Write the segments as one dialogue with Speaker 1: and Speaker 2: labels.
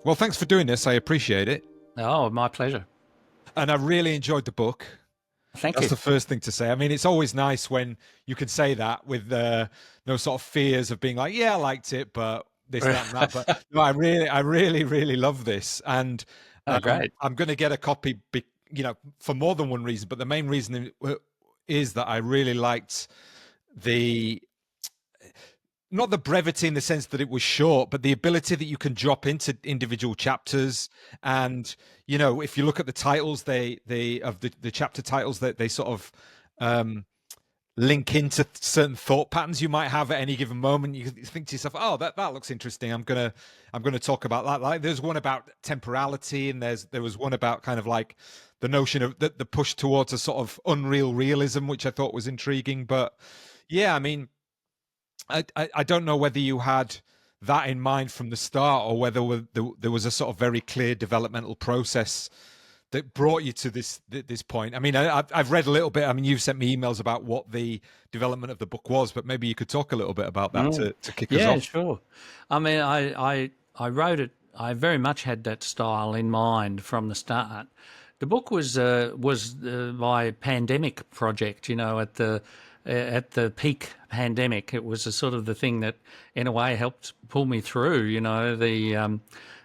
Speaker 1: Well, thanks for doing this. I appreciate it.
Speaker 2: Oh, my pleasure.
Speaker 1: And I really enjoyed the book.
Speaker 2: Thank you.
Speaker 1: That's the first thing to say. I mean, it's always nice when you can say that with no sort of fears of being like, yeah, I liked it, but this, that, and that. But no, I really love this. And
Speaker 2: great.
Speaker 1: I'm going to get a copy, for more than one reason. But the main reason is that I really liked not the brevity in the sense that it was short, but the ability that you can drop into individual chapters. And, if you look at the titles, the chapter titles, that they sort of link into certain thought patterns you might have at any given moment. You think to yourself, oh, that looks interesting. I'm going to talk about that. Like there's one about temporality, and there was one about kind of like the notion of the push towards a sort of unreal realism, which I thought was intriguing. But yeah, I mean, I don't know whether you had that in mind from the start, or whether there was a sort of very clear developmental process that brought you to this point. I mean, I've read a little bit. I mean, you've sent me emails about what the development of the book was, but maybe you could talk a little bit about that to kick us off.
Speaker 2: Yeah, sure. I mean, I wrote it. I very much had that style in mind from the start. The book was my pandemic project. At the peak pandemic, it was a sort of the thing that, in a way, helped pull me through.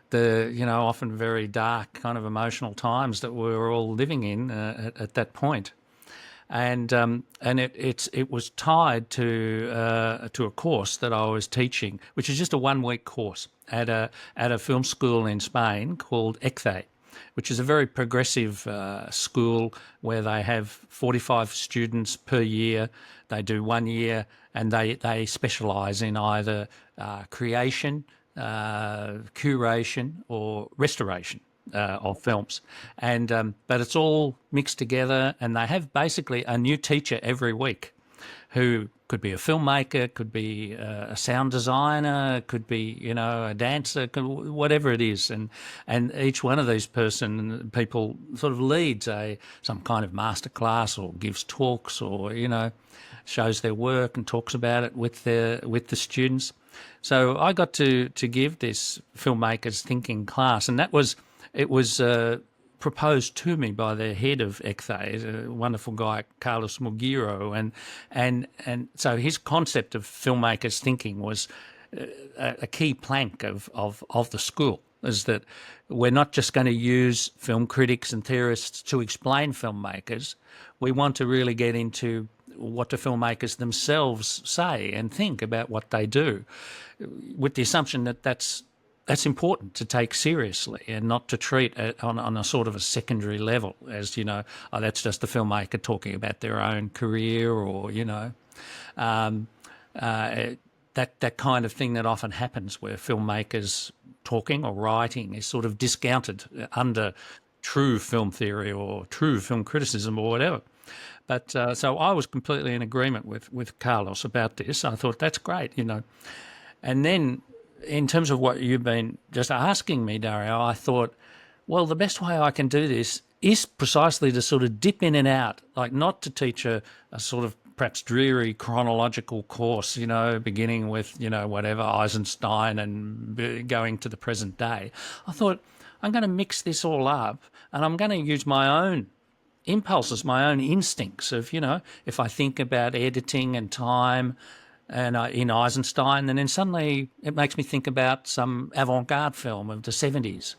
Speaker 2: The often very dark kind of emotional times that we were all living in at that point, and it was tied to a course that I was teaching, which is just a 1-week course at a film school in Spain called ECTHE, which is a very progressive school where they have 45 students per year. They do 1 year, and they specialise in either creation, curation, or restoration of films. And but it's all mixed together, and they have basically a new teacher every week, who could be a filmmaker, could be a sound designer, could be, a dancer, whatever it is. And each one of these people sort of leads some kind of masterclass, or gives talks, or, shows their work and talks about it with the students. So I got to give this Filmmakers Thinking class, and it was proposed to me by the head of ECTHE, a wonderful guy, Carlos Mugiro, and so his concept of filmmakers thinking was a key plank of the school, is that we're not just going to use film critics and theorists to explain filmmakers. We want to really get into what the filmmakers themselves say and think about what they do, with the assumption that that's important to take seriously and not to treat it on a sort of a secondary level as, that's just the filmmaker talking about their own career, or, that kind of thing that often happens, where filmmakers talking or writing is sort of discounted under true film theory or true film criticism or whatever. But so I was completely in agreement with Carlos about this. I thought, that's great, And then, in terms of what you've been just asking me, Dario, I thought, well, the best way I can do this is precisely to sort of dip in and out, like not to teach a sort of perhaps dreary chronological course, beginning with, whatever, Eisenstein and going to the present day. I thought, I'm going to mix this all up, and I'm going to use my own impulses, my own instincts of, if I think about editing and time, and in Eisenstein, and then suddenly it makes me think about some avant-garde film of the 70s,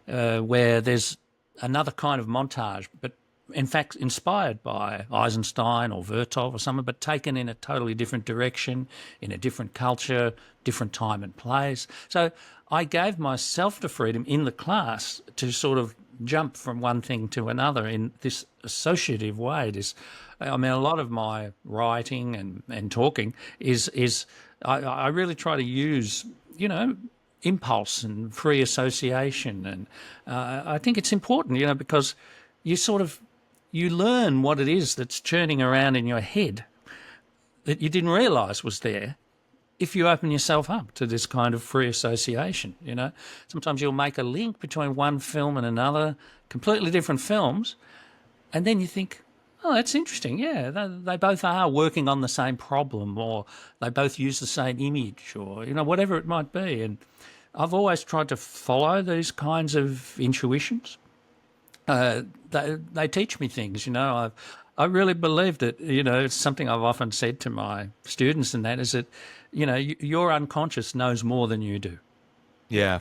Speaker 2: where there's another kind of montage, but in fact inspired by Eisenstein or Vertov or something, but taken in a totally different direction, in a different culture, different time and place. So I gave myself the freedom in the class to sort of jump from one thing to another in this associative way. A lot of my writing and talking is I really try to use, impulse and free association. And I think it's important, because you learn what it is that's churning around in your head that you didn't realise was there if you open yourself up to this kind of free association. Sometimes you'll make a link between one film and another, completely different films, and then you think, oh, that's interesting. Yeah, they both are working on the same problem, or they both use the same image, or whatever it might be. And I've always tried to follow these kinds of intuitions. They teach me things. I really believe that, it's something I've often said to my students, and that is that, your unconscious knows more than you do.
Speaker 1: Yeah.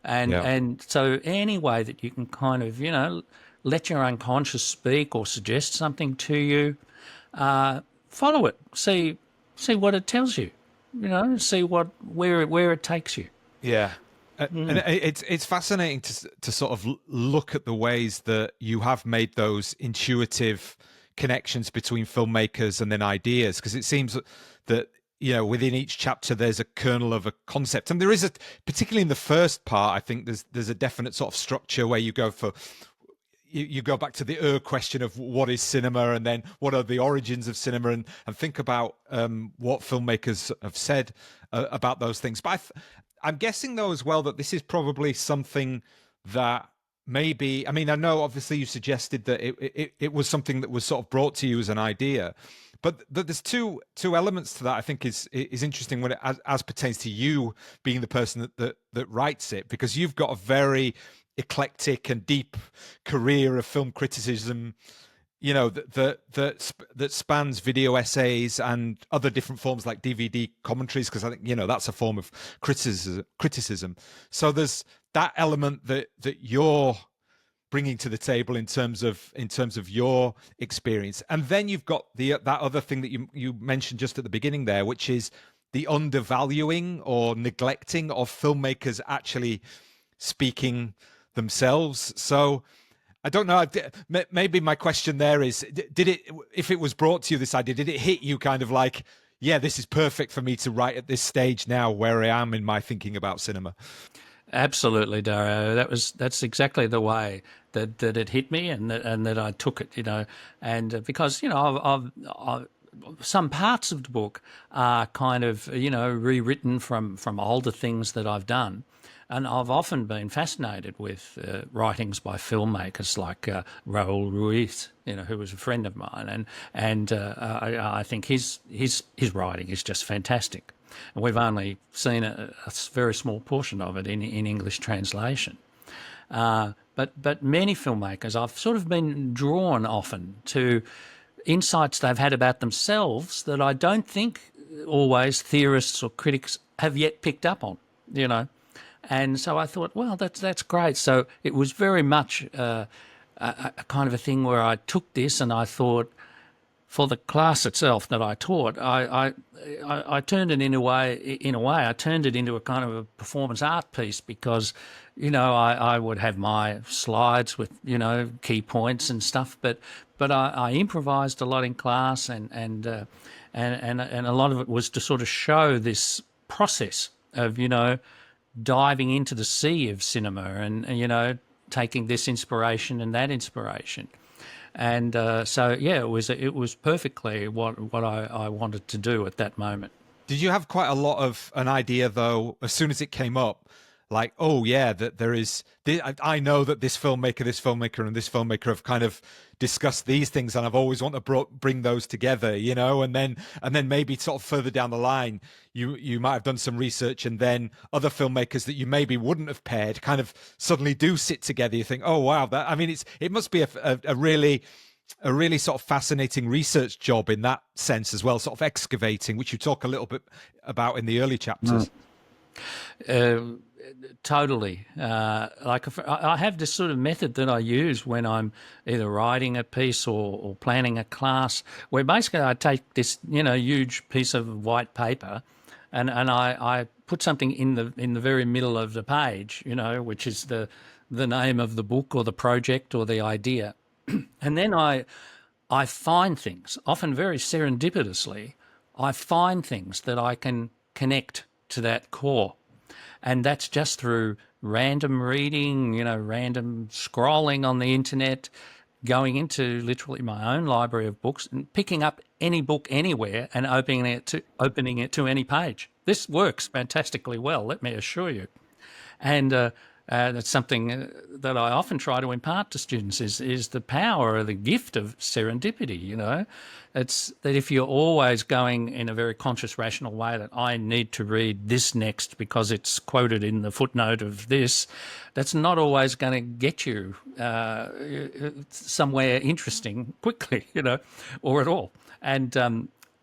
Speaker 2: And so any way that you can kind of, let your unconscious speak or suggest something to you, follow it, see what it tells you, see where it takes you.
Speaker 1: Yeah. And it's fascinating to sort of look at the ways that you have made those intuitive connections between filmmakers and then ideas, because it seems that within each chapter there's a kernel of a concept, and there is particularly in the first part, I think there's a definite sort of structure where you go for you go back to the question of what is cinema, and then what are the origins of cinema, and think about what filmmakers have said about those things. But I'm guessing, though, as well, that this is probably something that maybe, I mean, I know obviously you suggested that it was something that was sort of brought to you as an idea, but there's two elements to that I think is interesting when as pertains to you being the person that writes it, because you've got a very eclectic and deep career of film criticism, that spans video essays and other different forms like DVD commentaries, because I think that's a form of criticism. So there's that element that you're bringing to the table in terms of your experience, and then you've got that other thing that you mentioned just at the beginning there, which is the undervaluing or neglecting of filmmakers actually speaking themselves. So I don't know. Maybe my question there is, if it was brought to you, this idea, did it hit you kind of like, yeah, this is perfect for me to write at this stage now where I am in my thinking about cinema?
Speaker 2: Absolutely, Dario. That's exactly the way that it hit me, and that I took it, and because I've some parts of the book are kind of rewritten from older things that I've done. And I've often been fascinated with writings by filmmakers like Raul Ruiz, who was a friend of mine, and I think his writing is just fantastic. And we've only seen a very small portion of it in English translation. But many filmmakers, I've sort of been drawn often to insights they've had about themselves that I don't think always theorists or critics have yet picked up on, And so I thought, well, that's great. So it was very much a kind of a thing where I took this and I thought, for the class itself that I taught, I turned it in a way. I turned it into a kind of a performance art piece, because, I would have my slides with key points and stuff, but I improvised a lot in class, and a lot of it was to sort of show this process of diving into the sea of cinema, and taking this inspiration and that inspiration. And so, yeah, it was perfectly what I wanted to do at that moment.
Speaker 1: Did you have quite a lot of an idea, though, as soon as it came up, like, oh yeah, that there is, I know that this filmmaker, and this filmmaker have kind of discussed these things, and I've always wanted to bring those together, and then maybe sort of further down the line, you might have done some research, and then other filmmakers that you maybe wouldn't have paired kind of suddenly do sit together. You think, oh wow, it must be a really sort of fascinating research job in that sense as well, sort of excavating, which you talk a little bit about in the early chapters.
Speaker 2: Totally. I have this sort of method that I use when I'm either writing a piece or planning a class, where basically I take this, huge piece of white paper, and I put something in the very middle of the page, which is the name of the book or the project or the idea. And then I find things, often very serendipitously, I find things that I can connect to that core. And that's just through random reading, random scrolling on the internet, going into literally my own library of books and picking up any book anywhere and opening it to any page. This works fantastically well, let me assure you. And that's something that I often try to impart to students is the power or the gift of serendipity, you know. It's that if you're always going in a very conscious, rational way that I need to read this next because it's quoted in the footnote of this, that's not always going to get you somewhere interesting quickly, you know, or at all. And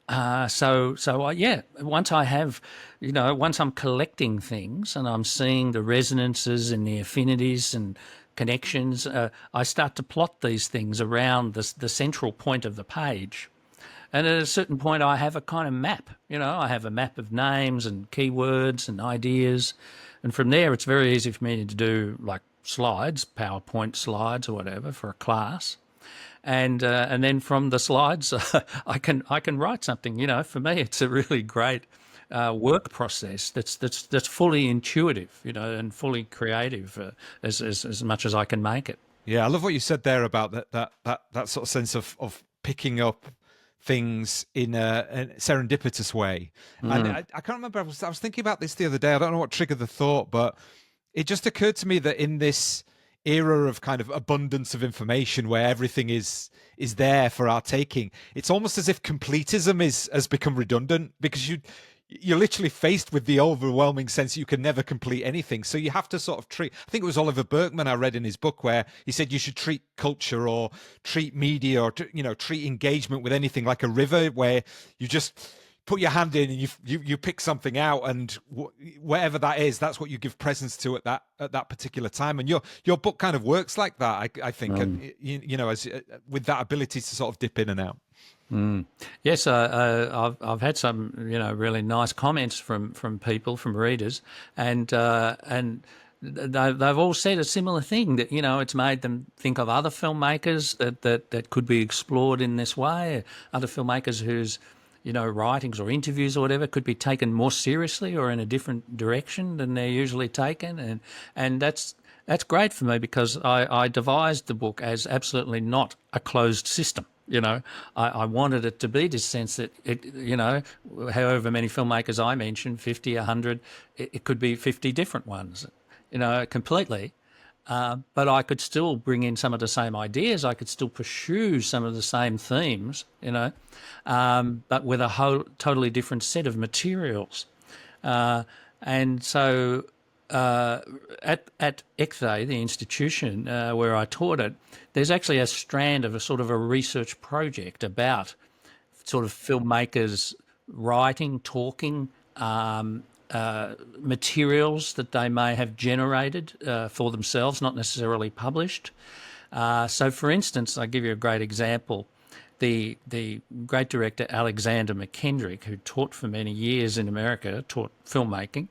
Speaker 2: yeah, once I have, you know, once I'm collecting things and I'm seeing the resonances and the affinities and connections, I start to plot these things around the central point of the page. And at a certain point, I have a kind of map, you know, I have a map of names and keywords and ideas. And from there, it's very easy for me to do like slides, PowerPoint slides or whatever for a class. And then from the slides, I can write something. You know, for me, it's a really great work process that's fully intuitive, you know, and fully creative as much as I can make it.
Speaker 1: Yeah, I love what you said there about that sort of sense of picking up things in a serendipitous way. And I can't remember. I was thinking about this the other day. I don't know what triggered the thought, but it just occurred to me that in this era of kind of abundance of information where everything is there for our taking, it's almost as if completism has become redundant, because you're literally faced with the overwhelming sense you can never complete anything. So you have to sort of treat, I think it was Oliver Berkman I read in his book where he said you should treat culture or treat media or, you know, treat engagement with anything like a river where you just put your hand in and you pick something out, and whatever that is, that's what you give presence to at that particular time. And your book kind of works like that, I think, and, you know, as with that ability to sort of dip in and out.
Speaker 2: Yes, I've had some, you know, really nice comments from people, from readers, and they've all said a similar thing, that, you know, it's made them think of other filmmakers that could be explored in this way, other filmmakers whose, you know, writings or interviews or whatever could be taken more seriously or in a different direction than they're usually taken, and that's great for me, because I devised the book as absolutely not a closed system. You know, I wanted it to be this sense that it, you know, however many filmmakers I mentioned, 50, 100, it could be 50 different ones, you know, completely. But I could still bring in some of the same ideas. I could still pursue some of the same themes, you know, but with a whole totally different set of materials. And so at ECTHE, the institution where I taught it, there's actually a strand of a sort of a research project about sort of filmmakers writing, talking, materials that they may have generated for themselves, not necessarily published. So, for instance, I'll give you a great example. The great director Alexander McKendrick, who taught for many years in America, taught filmmaking,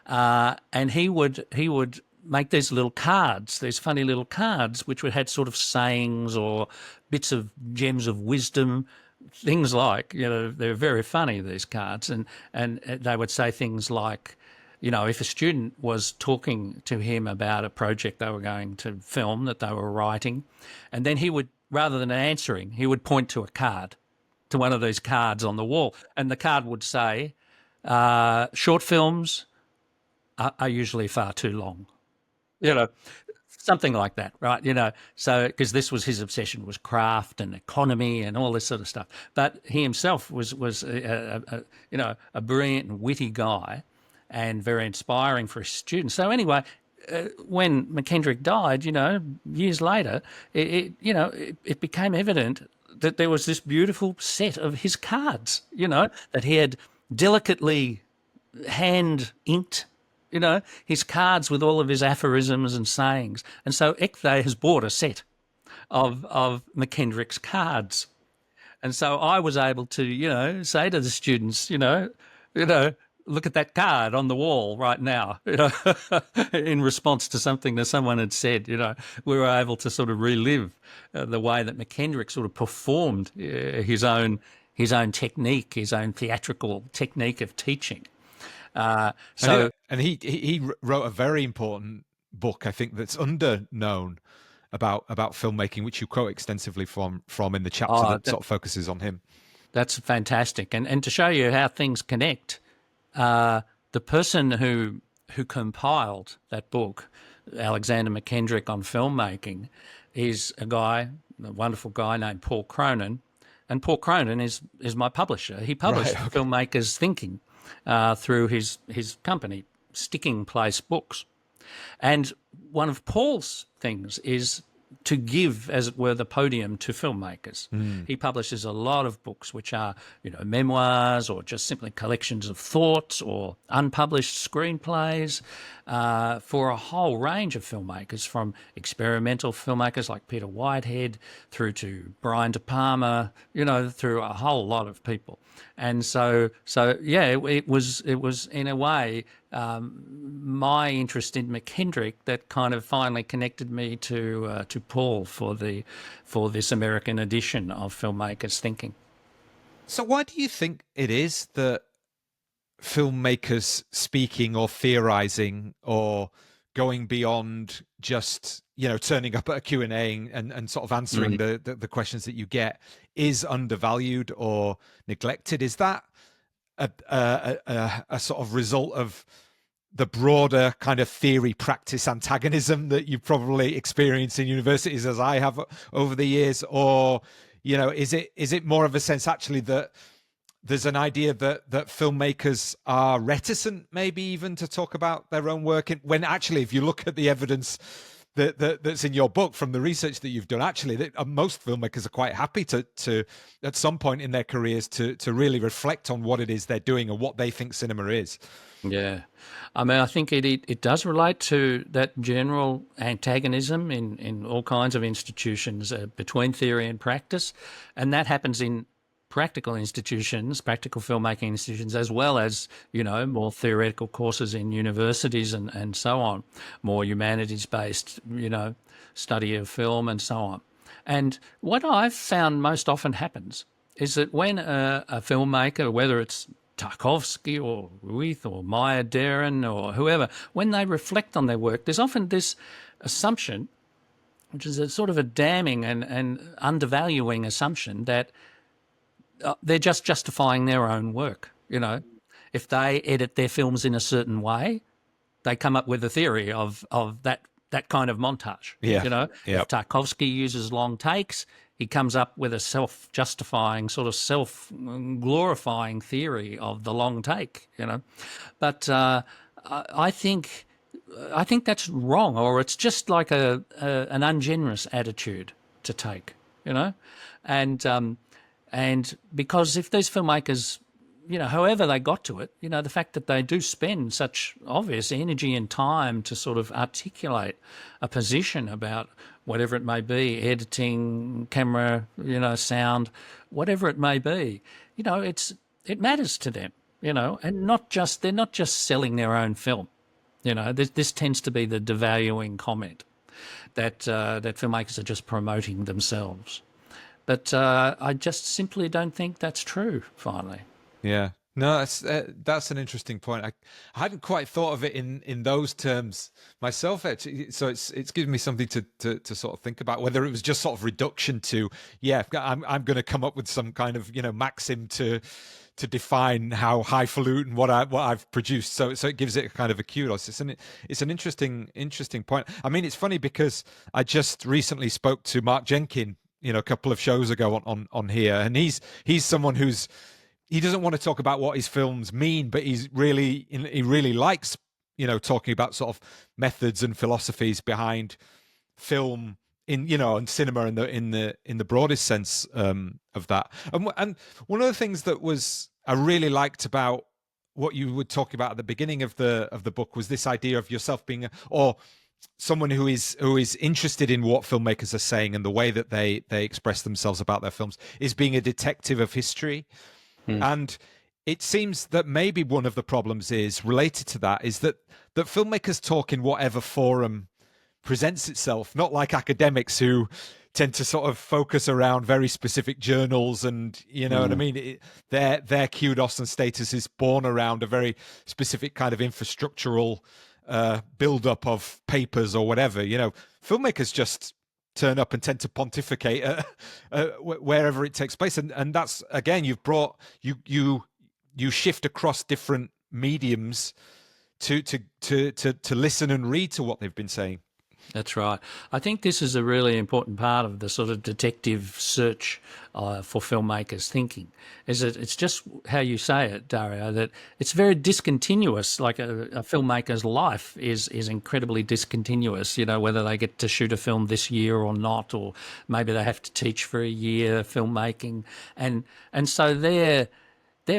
Speaker 2: and he would make these little cards, these funny little cards, which had sort of sayings or bits of gems of wisdom, things like, you know, they're very funny, these cards, and they would say things like, you know, if a student was talking to him about a project they were going to film that they were writing, and then he would, rather than answering, he would point to a card, to one of these cards on the wall, and the card would say, short films are usually far too long. You know, something like that, right? You know, so because this was his obsession, was craft and economy and all this sort of stuff. But he himself was you know, a brilliant and witty guy, and very inspiring for his students. So anyway, when McKendrick died, you know, years later, it became evident that there was this beautiful set of his cards, you know, that he had delicately hand inked, you know, his cards with all of his aphorisms and sayings. And so ECTHE has bought a set of McKendrick's cards. And so I was able to, you know, say to the students, you know, look at that card on the wall right now, you know, in response to something that someone had said. You know, we were able to sort of relive the way that McKendrick sort of performed his own technique, his own theatrical technique of teaching.
Speaker 1: And he wrote a very important book, I think, that's underknown about filmmaking, which you quote extensively from in the chapter that sort of focuses on him.
Speaker 2: That's fantastic, and to show you how things connect. The person who compiled that book, Alexander McKendrick on filmmaking, is a wonderful guy named Paul Cronin, and Paul Cronin is my publisher. He published
Speaker 1: Right, okay.
Speaker 2: Filmmakers Thinking through his company, Sticking Place Books. And one of Paul's things is to give, as it were, the podium to filmmakers. He publishes a lot of books which are, memoirs or just simply collections of thoughts or unpublished screenplays for a whole range of filmmakers, from experimental filmmakers like Peter Whitehead through to Brian De Palma, through a whole lot of people. And so yeah, it was in a way my interest in McKendrick that kind of finally connected me to Paul for this American edition of Filmmakers Thinking.
Speaker 1: So why do you think it is that filmmakers speaking or theorizing or going beyond just turning up at a Q&A and sort of answering the questions that you get is undervalued or neglected? Is that a sort of result of the broader kind of theory practice antagonism that you probably experience in universities, as I have over the years? Or is it more of a sense actually that there's an idea that filmmakers are reticent maybe even to talk about their own work, when actually, if you look at the evidence that's in your book from the research that you've done, actually most filmmakers are quite happy to at some point in their careers to really reflect on what it is they're doing and what they think cinema is?
Speaker 2: Yeah. I mean, I think it does relate to that general antagonism in all kinds of institutions between theory and practice. And that happens in practical institutions, practical filmmaking institutions, as well as, more theoretical courses in universities and so on, more humanities-based, study of film and so on. And what I've found most often happens is that when a filmmaker, whether it's Tarkovsky or Ruiz or Maya Deren or whoever, when they reflect on their work, there's often this assumption, which is a sort of a damning and undervaluing assumption, that they're just justifying their own work. If they edit their films in a certain way, they come up with a theory of that kind of montage.
Speaker 1: Yeah.
Speaker 2: If Tarkovsky uses long takes, he comes up with a self-justifying, sort of self-glorifying theory of the long take. But I think that's wrong, or it's just like an ungenerous attitude to take. And because if these filmmakers, however they got to it, the fact that they do spend such obvious energy and time to sort of articulate a position about whatever it may be, editing, camera, sound, whatever it may be, it matters to them, and they're not just selling their own film. This tends to be the devaluing comment that filmmakers are just promoting themselves. But I just simply don't think that's true, finally.
Speaker 1: Yeah. No, that's an interesting point. I hadn't quite thought of it in those terms myself, actually. So it's given me something to sort of think about, whether it was just sort of reduction to, I'm going to come up with some kind of maxim to define how highfalutin what I've produced. So it gives it a kind of a kudos. It's an interesting point. I mean, it's funny because I just recently spoke to Mark Jenkin, a couple of shows ago on here, and he's someone he doesn't want to talk about what his films mean, but he really likes talking about sort of methods and philosophies behind film and cinema in the broadest sense of that. And one of the things that I really liked about what you were talking about at the beginning of the book was this idea of yourself being or someone who is interested in what filmmakers are saying and the way that they express themselves about their films, is being a detective of history. And it seems that maybe one of the problems is related to that, is that filmmakers talk in whatever forum presents itself, not like academics who tend to sort of focus around very specific journals and what I mean, their kudos and status is born around a very specific kind of infrastructural build-up of papers or whatever. Filmmakers just turn up and tend to pontificate wherever it takes place, and that's, again, you've brought you shift across different mediums to listen and read to what they've been saying.
Speaker 2: That's right. I think this is a really important part of the sort of detective search for filmmakers thinking, is that it's just how you say it, Dario, that it's very discontinuous. Like a filmmaker's life is incredibly discontinuous, you know, whether they get to shoot a film this year or not, or maybe they have to teach for a year filmmaking. And so they're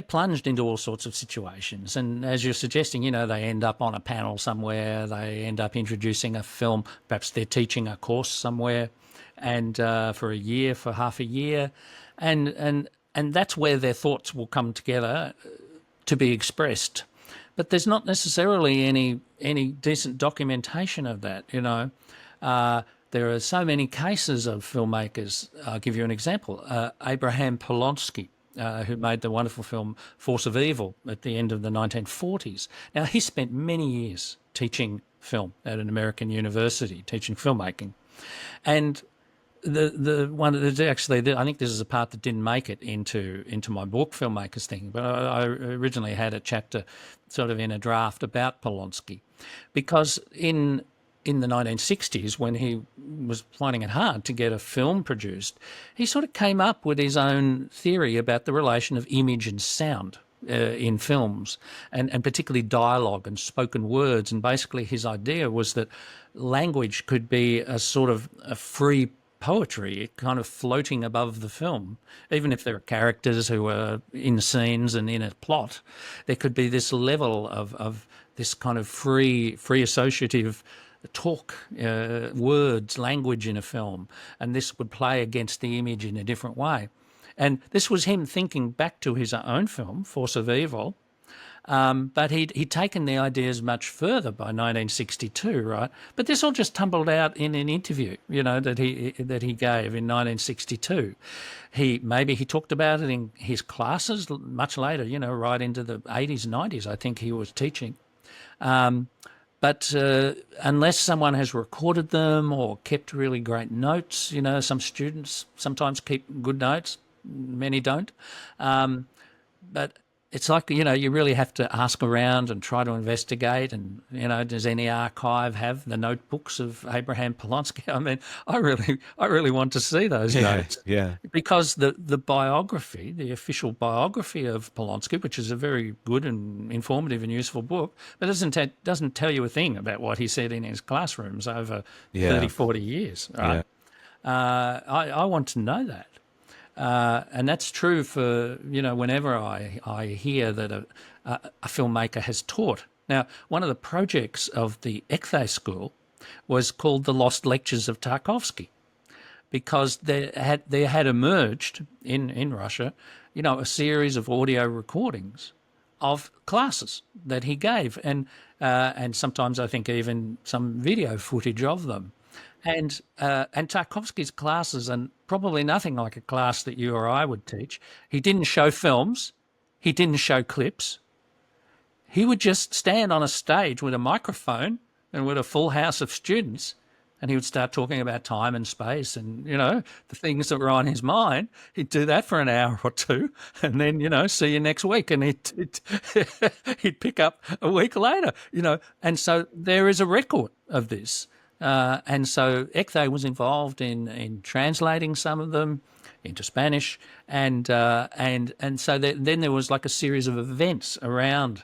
Speaker 2: plunged into all sorts of situations. And as you're suggesting, you know, they end up on a panel somewhere, they end up introducing a film, perhaps they're teaching a course somewhere, and for a year, for half a year. And that's where their thoughts will come together to be expressed. But there's not necessarily any decent documentation of that, you know. There are so many cases of filmmakers. I'll give you an example. Abraham Polonsky, who made the wonderful film Force of Evil at the end of the 1940s. Now, he spent many years teaching film at an American university, teaching filmmaking. And the one that actually, I think this is a part that didn't make it into my book, Filmmakers Thinking, but I originally had a chapter sort of in a draft about Polonsky, because in the 1960s, when he was finding it hard to get a film produced, he sort of came up with his own theory about the relation of image and sound in films, and particularly dialogue and spoken words. And basically his idea was that language could be a sort of a free poetry, kind of floating above the film. Even if there are characters who are in scenes and in a plot, there could be this level of this kind of free associative talk, words, language in a film, and this would play against the image in a different way. And this was him thinking back to his own film, Force of Evil, but he'd taken the ideas much further by 1962, right? But this all just tumbled out in an interview, you know, that he gave in 1962. Maybe he talked about it in his classes much later, you know, right into the 80s, 90s, I think he was teaching. But unless someone has recorded them or kept really great notes, you know, some students sometimes keep good notes, many don't. But it's like, you know, you really have to ask around and try to investigate. And, you know, does any archive have the notebooks of Abraham Polonsky? I mean, I really want to see those notes.
Speaker 1: Yeah.
Speaker 2: Because the biography, the official biography of Polonsky, which is a very good and informative and useful book, but doesn't tell you a thing about what he said in his classrooms over 30, 40 years. Right? Yeah. I want to know that. And that's true for, you know, whenever I hear that a filmmaker has taught. Now, one of the projects of the Ecthe School was called The Lost Lectures of Tarkovsky, because there had emerged in Russia, you know, a series of audio recordings of classes that he gave, and sometimes I think even some video footage of them. And Tarkovsky's classes are probably nothing like a class that you or I would teach. He didn't show films. He didn't show clips. He would just stand on a stage with a microphone and with a full house of students, and he would start talking about time and space and, you know, the things that were on his mind. He'd do that for an hour or two, and then, you know, see you next week. And he'd pick up a week later, you know. And so there is a record of this. And so Ecthe was involved in translating some of them into Spanish, and so then there was like a series of events around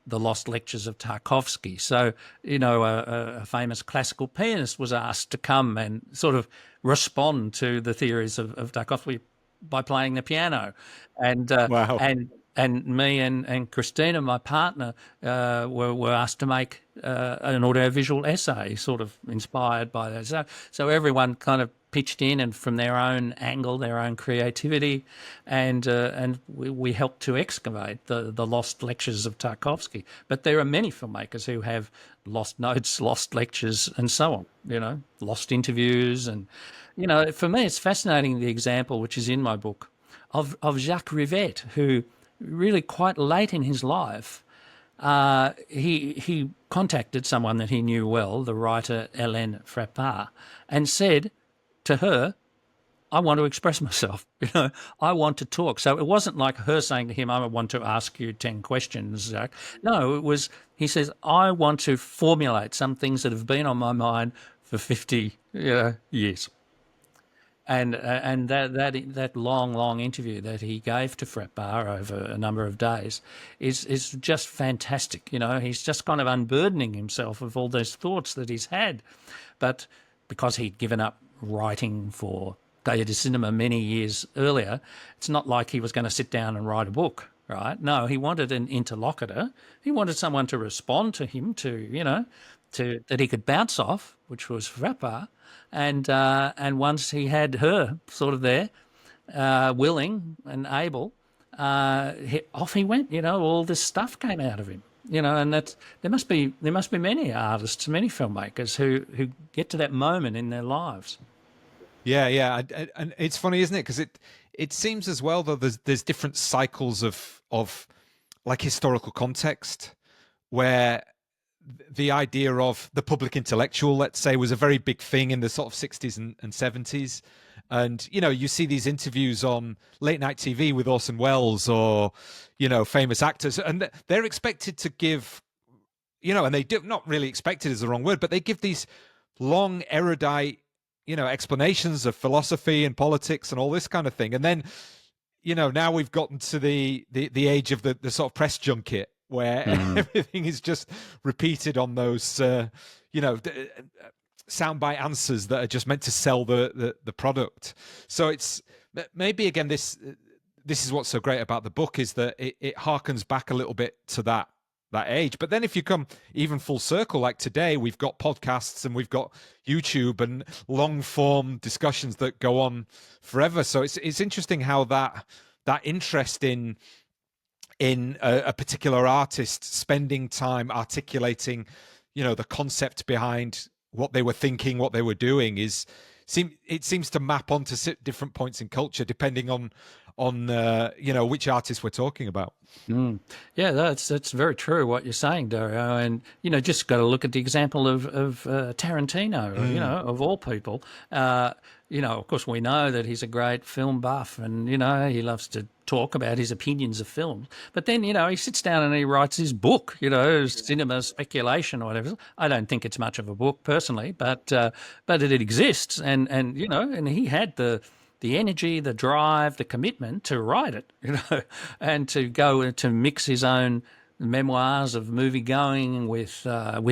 Speaker 2: the Lost Lectures of Tarkovsky. So, you know, a famous classical pianist was asked to come and sort of respond to the theories of Tarkovsky by playing the piano, and
Speaker 1: Wow.
Speaker 2: And me and Cristina, my partner, were asked to make an audiovisual essay, sort of inspired by that. So everyone kind of pitched in, and from their own angle, their own creativity, and we helped to excavate the lost lectures of Tarkovsky. But there are many filmmakers who have lost notes, lost lectures, and so on. You know, lost interviews, and you know, for me, it's fascinating the example which is in my book of Jacques Rivette, who really quite late in his life, he contacted someone that he knew well, the writer Hélène Frappart, and said to her, I want to express myself. I want to talk. So it wasn't like her saying to him, I want to ask you 10 questions, Zach. No, it was, he says, I want to formulate some things that have been on my mind for 50 years. And that long interview that he gave to Frat Bar over a number of days is just fantastic. He's just kind of unburdening himself of all those thoughts that he's had. But because he'd given up writing for Day de Cinema many years earlier, it's not like he was going to sit down and write a book, right? No, he wanted an interlocutor. He wanted someone to respond to him, to that he could bounce off, which was Frappa. And once he had her sort of there, willing and able, off he went. All this stuff came out of him. And there must be many artists, many filmmakers who get to that moment in their lives.
Speaker 1: Yeah. And it's funny, isn't it? Because it seems as well, though, there's different cycles of like historical context where the idea of the public intellectual, let's say, was a very big thing in the sort of 60s and 70s. And, you see these interviews on late night TV with Orson Welles or, famous actors, and they're expected to give, and they do, not really expected is the wrong word, but they give these long, erudite, explanations of philosophy and politics and all this kind of thing. And then, now we've gotten to the age of the sort of press junket where everything is just repeated on those, soundbite answers that are just meant to sell the product. So it's maybe, again, this is what's so great about the book, is that it harkens back a little bit to that age. But then if you come even full circle, like today, we've got podcasts and we've got YouTube and long form discussions that go on forever. So it's interesting how that interest in a particular artist spending time articulating, the concept behind what they were thinking, what they were doing, it seems to map onto different points in culture depending on which artist we're talking about.
Speaker 2: Yeah, that's very true what you're saying, Dario. And just got to look at the example of Tarantino, of all people. Of course, we know that he's a great film buff, and he loves to talk about his opinions of films. But then he sits down and he writes his book, Cinema Speculation or whatever. I don't think it's much of a book personally, but it exists, and he had the energy, the drive, the commitment to write it, and to go to mix his own memoirs of movie going with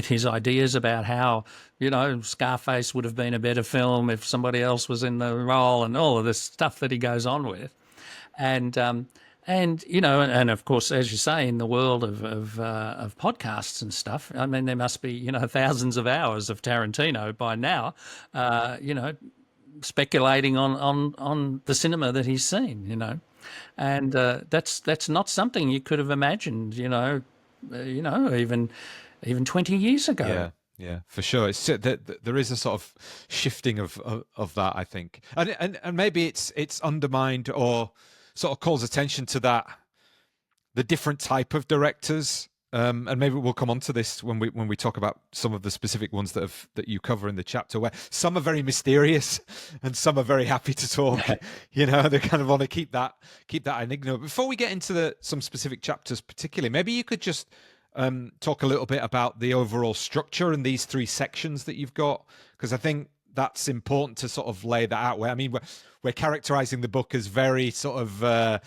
Speaker 2: his ideas about how Scarface would have been a better film if somebody else was in the role, and all of this stuff that he goes on with, and of course, as you say, in the world of podcasts and stuff, I mean, there must be thousands of hours of Tarantino by now, speculating on the cinema that he's seen, and that's not something you could have imagined, even 20 years ago.
Speaker 1: Yeah, for sure. It's there is a sort of shifting of that, I think, and maybe it's undermined or sort of calls attention to that, the different type of directors. And maybe we'll come on to this when we talk about some of the specific ones that you cover in the chapter, where some are very mysterious and some are very happy to talk. They kind of want to keep that enigma. Before we get into some specific chapters, particularly, maybe you could just talk a little bit about the overall structure and these three sections that you've got, because I think that's important to sort of lay that out. Where, I mean, we're characterizing the book as very sort of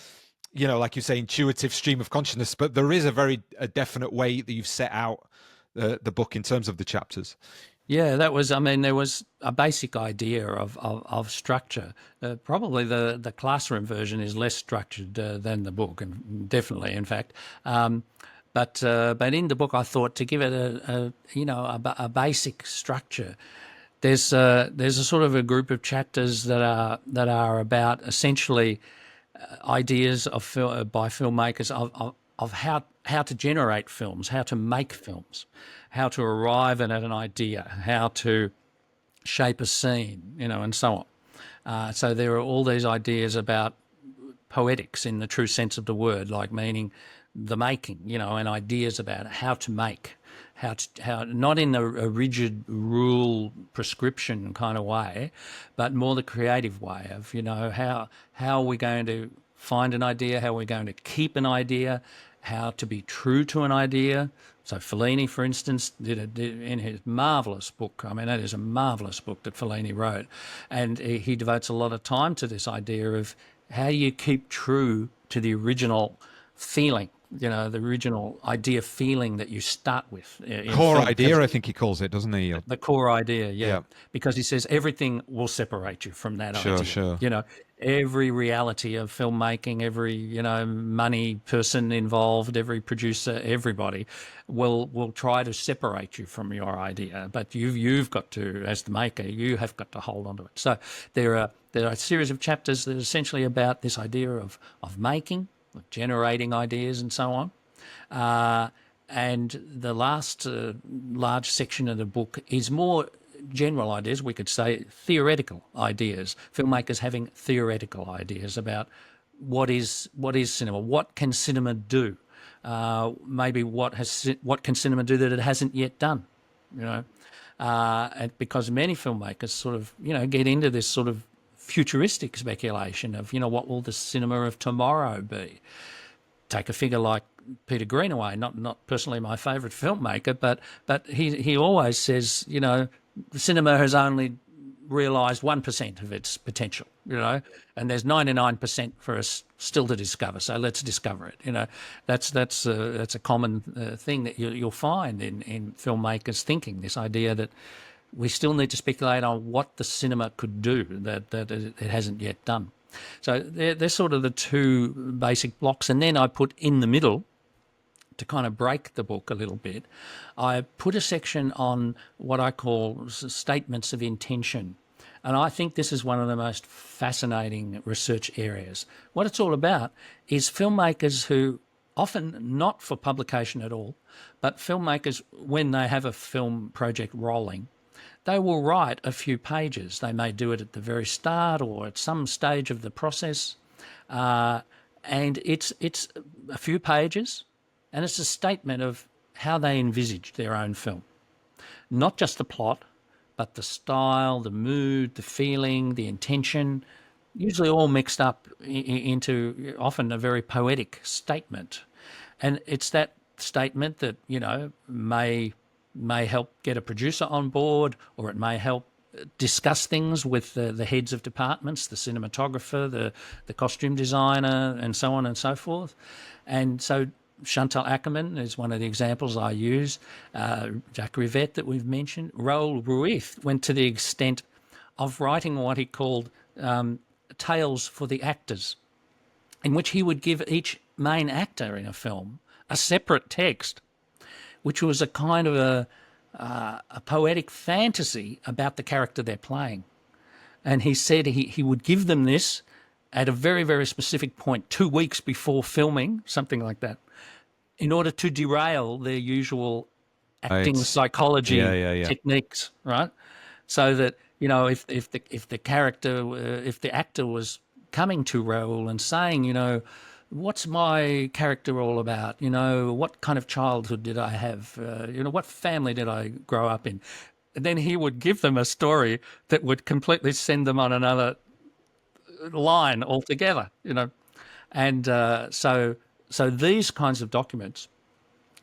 Speaker 1: like you say, intuitive stream of consciousness, but there is a definite way that you've set out the book in terms of the chapters.
Speaker 2: Yeah, there was a basic idea of structure. Probably the classroom version is less structured than the book, and definitely, in fact. But in the book, I thought to give it a basic structure. There's a sort of a group of chapters that are about essentially ideas by filmmakers of how to generate films, how to make films, how to arrive at an idea, how to shape a scene, and so on. So there are all these ideas about poetics in the true sense of the word, like meaning the making, and ideas about how to make. how not in a rigid rule prescription kind of way, but more the creative way of, how are we going to find an idea, how are we going to keep an idea, how to be true to an idea. So Fellini, for instance, did in his marvellous book. I mean, that is a marvellous book that Fellini wrote, and he devotes a lot of time to this idea of how you keep true to the original feeling, the original idea feeling that you start with.
Speaker 1: Core idea, I think he calls it, doesn't he?
Speaker 2: The core idea, yeah. Because he says everything will separate you from that idea.
Speaker 1: Sure.
Speaker 2: Every reality of filmmaking, every, money person involved, every producer, everybody will try to separate you from your idea. But you've got to, as the maker, you have got to hold on to it. So there are a series of chapters that are essentially about this idea of making, of generating ideas and so on. And the last large section of the book is more general ideas, we could say theoretical ideas, filmmakers having theoretical ideas about what is cinema, what can cinema do, maybe what can cinema do that it hasn't yet done, and because many filmmakers sort of, get into this sort of futuristic speculation of, what will the cinema of tomorrow be? Take a figure like Peter Greenaway, not personally my favourite filmmaker, but he always says, the cinema has only realised 1% of its potential, and there's 99% for us still to discover. So let's discover it. That's a common thing that you'll find in filmmakers' thinking. This idea that we still need to speculate on what the cinema could do that it hasn't yet done. So they're sort of the two basic blocks, and then I put in the middle, to kind of break the book a little bit, I put a section on what I call statements of intention. And I think this is one of the most fascinating research areas. What it's all about is filmmakers who, often not for publication at all, but filmmakers, when they have a film project rolling, they will write a few pages. They may do it at the very start or at some stage of the process. And it's a few pages, and it's a statement of how they envisage their own film. Not just the plot, but the style, the mood, the feeling, the intention, usually all mixed up into often a very poetic statement. And it's that statement that, may help get a producer on board, or it may help discuss things with the heads of departments, the cinematographer, the costume designer, and so on and so forth. And so Chantal Akerman is one of the examples I use. Jacques Rivette that we've mentioned. Raoul Ruiz went to the extent of writing what he called tales for the actors, in which he would give each main actor in a film a separate text, which was a kind of a poetic fantasy about the character they're playing. And he said he would give them this at a very, very specific point, 2 weeks before filming, something like that, in order to derail their usual acting psychology techniques, right? So that, if the actor was coming to Raoul and saying, what's my character all about? What kind of childhood did I have? What family did I grow up in? And then he would give them a story that would completely send them on another line altogether, And so these kinds of documents,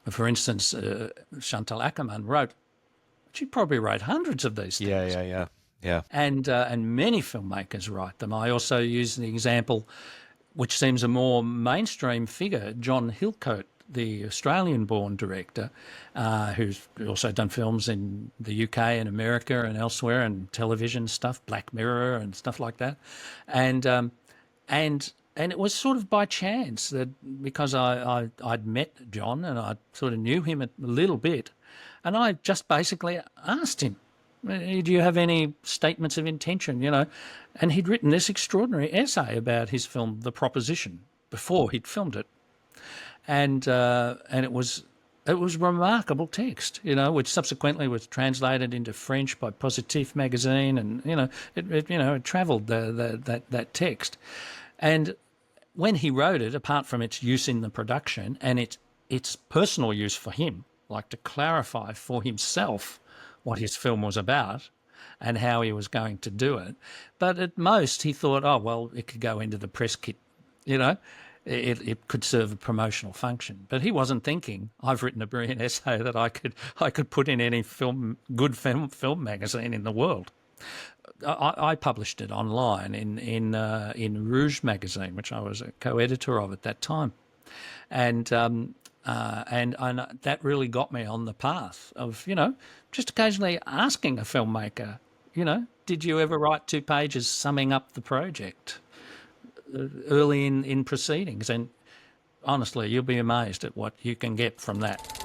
Speaker 2: for instance, Chantal Akerman she probably wrote hundreds of these things.
Speaker 1: Yeah.
Speaker 2: And many filmmakers write them. I also use the example, which seems a more mainstream figure, John Hillcoat, the Australian-born director, who's also done films in the UK and America and elsewhere, and television stuff, Black Mirror and stuff like that. And it was sort of by chance that, because I'd met John and I sort of knew him a little bit, and I just basically asked him, do you have any statements of intention, And he'd written this extraordinary essay about his film, The Proposition, before he'd filmed it. And it was remarkable text, which subsequently was translated into French by Positif magazine, and it travelled that text. And when he wrote it, apart from its use in the production and its personal use for him, like to clarify for himself what his film was about and how he was going to do it. But at most, he thought, oh, well, it could go into the press kit, you know, it could serve a promotional function. But he wasn't thinking, I've written a brilliant essay that I could put in any good film magazine in the world. I published it online in Rouge magazine, which I was a co-editor of at that time, and that really got me on the path of, you know, just occasionally asking a filmmaker, you know, did you ever write 2 pages summing up the project early in proceedings? And honestly, you'll be amazed at what you can get from that.